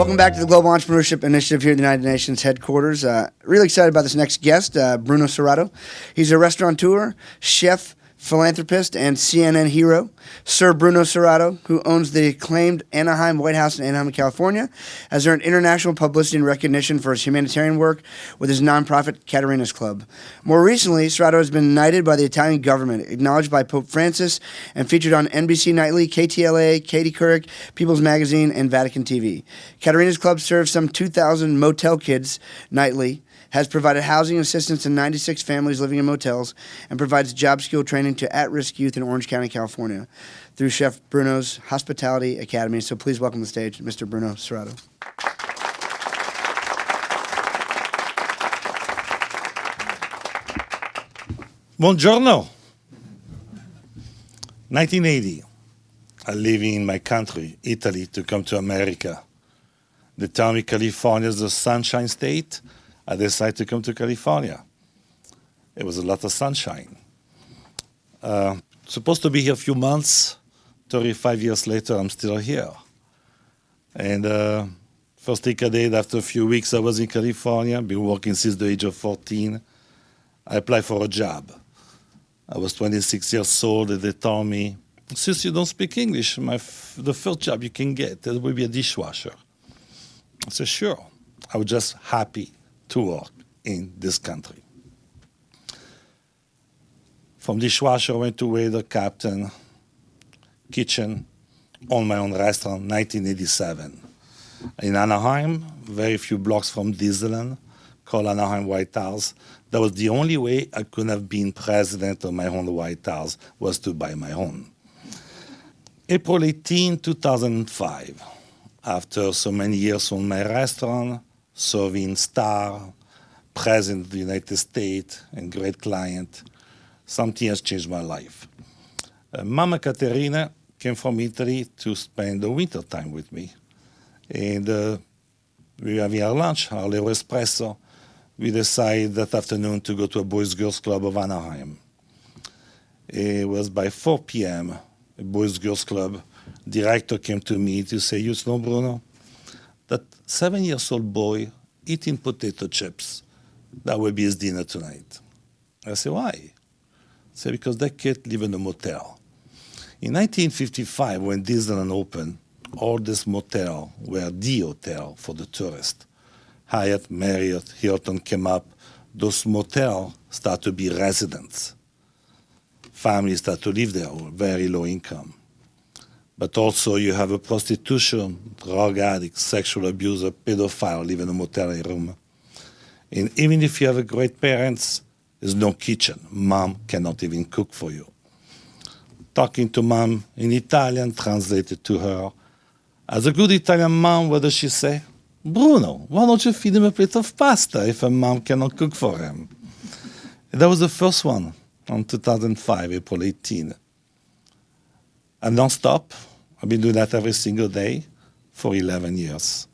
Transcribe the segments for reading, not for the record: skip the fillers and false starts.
Welcome back to the Global Entrepreneurship Initiative here at the United Nations headquarters. Really excited about this next guest, Bruno Serato. He's a restaurateur, chef, philanthropist, and CNN hero. Sir Bruno Serato, who owns the acclaimed Anaheim White House in Anaheim, California, has earned international publicity and recognition for his humanitarian work with his nonprofit Caterina's Club. More recently, Serato has been knighted by the Italian government, acknowledged by Pope Francis, and featured on NBC Nightly, KTLA, Katie Couric, People's Magazine, and Vatican TV. Caterina's Club serves some 2,000 motel kids nightly, has provided housing assistance to 96 families living in motels, and provides job skill training to at-risk youth in Orange County, California, through Chef Bruno's Hospitality Academy. So please welcome to the stage Mr. Bruno Serato. Buongiorno. 1980, I live in my country, Italy, to come to America. They tell me California is the sunshine state. I decided to come to California. It was a lot of sunshine. Supposed to be here a few months. 35 years later, I'm still here. And first thing I did, after a few weeks, I was in California. Been working since the age of 14. I applied for a job. I was 26 years old, and they told me, since you don't speak English, the first job you can get, it will be a dishwasher. I said, sure. I was just happy to work in this country. From dishwasher, I went to waiter, captain, kitchen, owned my own restaurant, 1987. In Anaheim, very few blocks from Disneyland, called Anaheim White House. That was the only way I could have been president of my own White House, was to buy my own. April 18, 2005, after so many years on my restaurant, serving star, president of the United States, and great client, something has changed my life. Mama Caterina came from Italy to spend the winter time with me. And we were having our lunch, our little espresso. We decided that afternoon to go to a Boys Girls Club of Anaheim. It was by 4 p.m., a Boys Girls Club. Director came to me to say, you know, Bruno, that 7-year-old boy eating potato chips, that will be his dinner tonight. I said, why? I said, because that kid live in a motel. In 1955, when Disneyland opened, all this motel were the hotel for the tourists. Hyatt, Marriott, Hilton came up. Those motels start to be residents. Families start to live there, very low income. But also you have a prostitution, drug addict, sexual abuser, pedophile live in a motel room. And even if you have a great parents, there's no kitchen. Mom cannot even cook for you. Talking to mom in Italian, translated to her. As a good Italian mom, what does she say? Bruno, why don't you feed him a plate of pasta if a mom cannot cook for him? And that was the first one on 2005, April 18. I've non-stop. I've been doing that every single day for 11 years.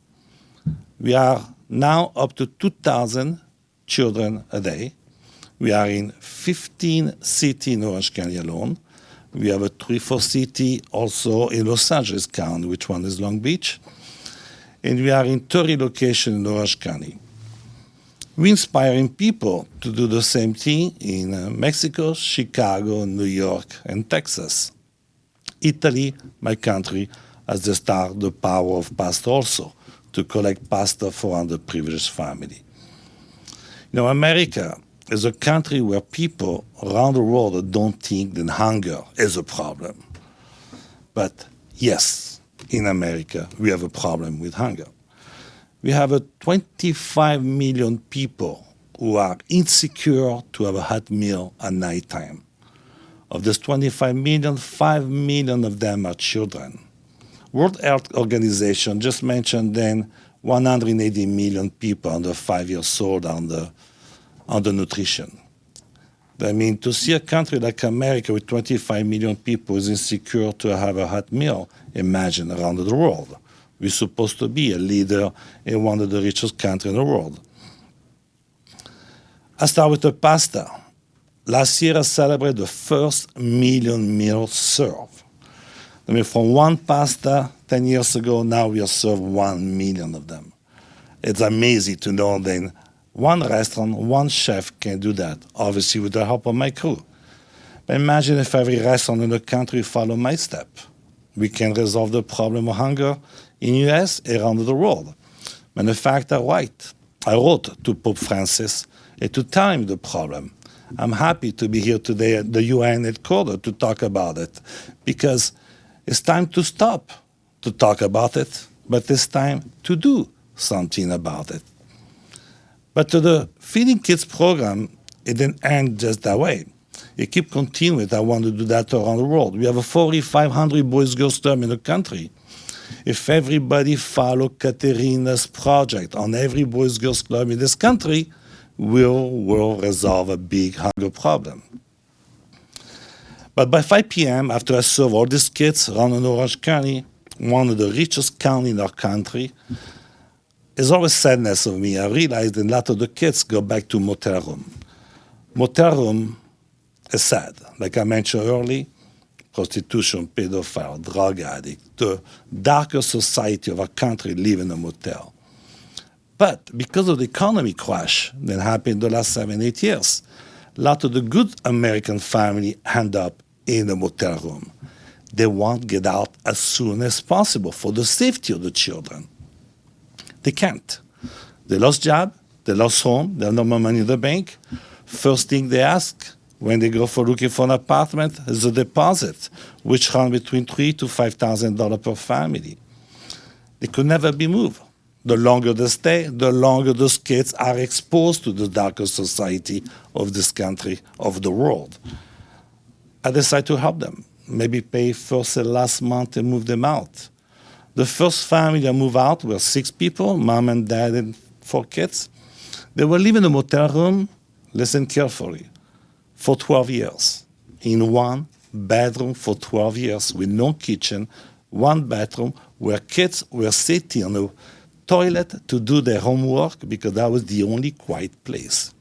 We are now up to 2,000 children a day. We are in 15 cities in Orange County alone. We have a 3-4 city also in Los Angeles County, which one is Long Beach. And we are in 30 locations in Orange County. We're inspiring people to do the same thing in Mexico, Chicago, New York, and Texas. Italy, my country, has the start the power of pasta also, to collect pasta for underprivileged family. You know, America is a country where people around the world don't think that hunger is a problem. But yes, in America, we have a problem with hunger. We have 25 million people who are insecure to have a hot meal at nighttime. Of this 25 million, 5 million of them are children. World Health Organization just mentioned then 180 million people under 5 years old under nutrition. I mean, to see a country like America with 25 million people is insecure to have a hot meal, imagine around the world. We're supposed to be a leader in one of the richest countries in the world. I start with the pasta. Last year, I celebrated the first million meals served. I mean, from one pasta 10 years ago, now we serve 1 million of them. It's amazing to know that one restaurant, one chef can do that, obviously with the help of my crew. But imagine if every restaurant in the country follow my step. We can resolve the problem of hunger in the US and around the world. And the fact I wrote to Pope Francis and to tell him the problem. I'm happy to be here today at the UN headquarters to talk about it, because it's time to stop to talk about it, but it's time to do something about it. But to the Feeding Kids program, it didn't end just that way. It keep continuing. I want to do that around the world. We have a 4,500 Boys Girls Club in the country. If everybody follow Katerina's project on every Boys Girls Club in this country, we'll resolve a big hunger problem. But by 5 p.m., after I serve all these kids around in Orange County, one of the richest counties in our country, it's always sadness of me. I realized that a lot of the kids go back to motel room. Motel room is sad. Like I mentioned earlier, prostitution, pedophile, drug addict, the darker society of our country live in a motel. But because of the economy crash that happened the last 7-8 years, a lot of the good American family end up in a motel room. They want to get out as soon as possible for the safety of the children. They can't. They lost job, they lost home, they have no more money in the bank. First thing they ask when they go for looking for an apartment is a deposit, which runs between $3,000 to $5,000 per family. They could never be moved. The longer they stay, the longer those kids are exposed to the darker society of this country, of the world. I decided to help them. Maybe pay first and last month and move them out. The first family that moved out were 6 people, mom and dad and 4 kids. They were living in a motel room, listen carefully, for 12 years. In one bedroom for 12 years with no kitchen, one bedroom where kids were sitting on a toilet to do their homework because that was the only quiet place.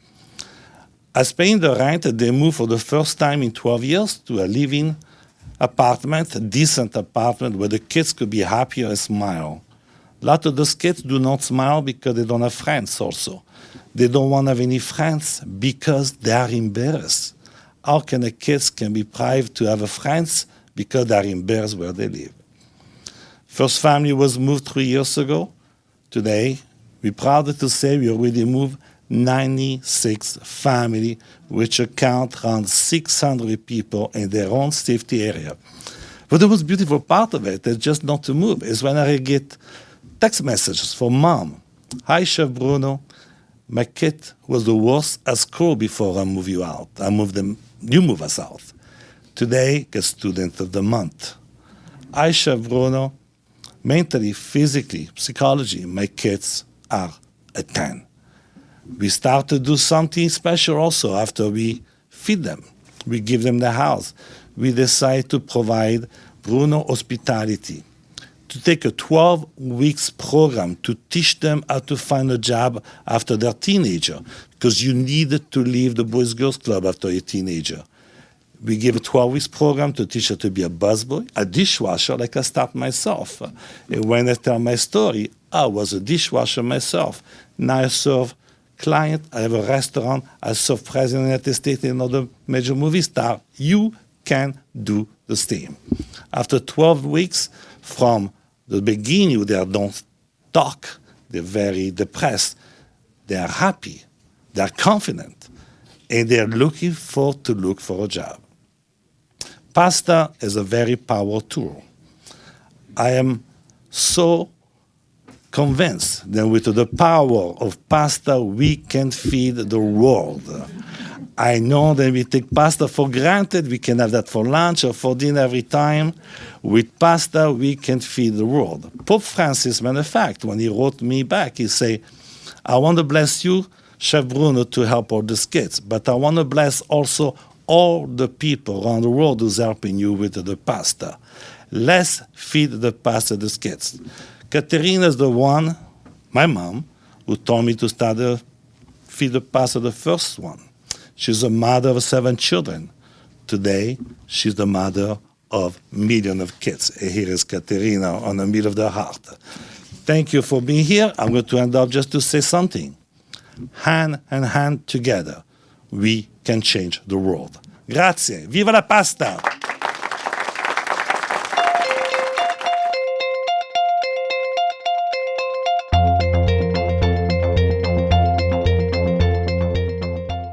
As paying the rent, they moved for the first time in 12 years to a living apartment, a decent apartment where the kids could be happier and smile. A lot of those kids do not smile because they don't have friends also. They don't want to have any friends because they are embarrassed. How can the kids can be deprived to have friends because they are embarrassed where they live? First family was moved 3 years ago. Today, we're proud to say we already moved 96 families, which account around 600 people in their own safety area. But the most beautiful part of it is just not to move, is when I get text messages from mom. Hi, Chef Bruno. My kid was the worst at school before I moved you out. You move us out. Today, get student of the month. Hi, Chef Bruno. Mentally, physically, psychology, my kids are a 10. We start to do something special also after we feed them. We give them the house. We decide to provide Bruno hospitality, to take a 12 weeks program to teach them how to find a job after they're teenager, because you need to leave the Boys Girls Club after you're a teenager. We give a 12 weeks program to teach her to be a busboy, a dishwasher, like I start myself. And when I tell my story, I was a dishwasher myself. Now I serve client, I have a restaurant, I serve President of the United States and other major movie star. You can do the same. After 12 weeks, from the beginning, they don't talk, they're very depressed, they are happy, they are confident, and they're looking for a job. Pasta is a very powerful tool. I am so convinced that with the power of pasta, we can feed the world. I know that we take pasta for granted. We can have that for lunch or for dinner every time. With pasta, we can feed the world. Pope Francis, matter of fact, when he wrote me back, he said, I want to bless you, Chef Bruno, to help all these kids, but I want to bless also all the people around the world who's helping you with the pasta. Let's feed the pasta to these kids. Katerina is the one, my mom, who told me to start to feed the pasta, the first one. She's a mother of 7 children. Today, she's the mother of millions of kids. And here is Katerina on the middle of the heart. Thank you for being here. I'm going to end up just to say something. Hand in hand together, we can change the world. Grazie. Viva la pasta!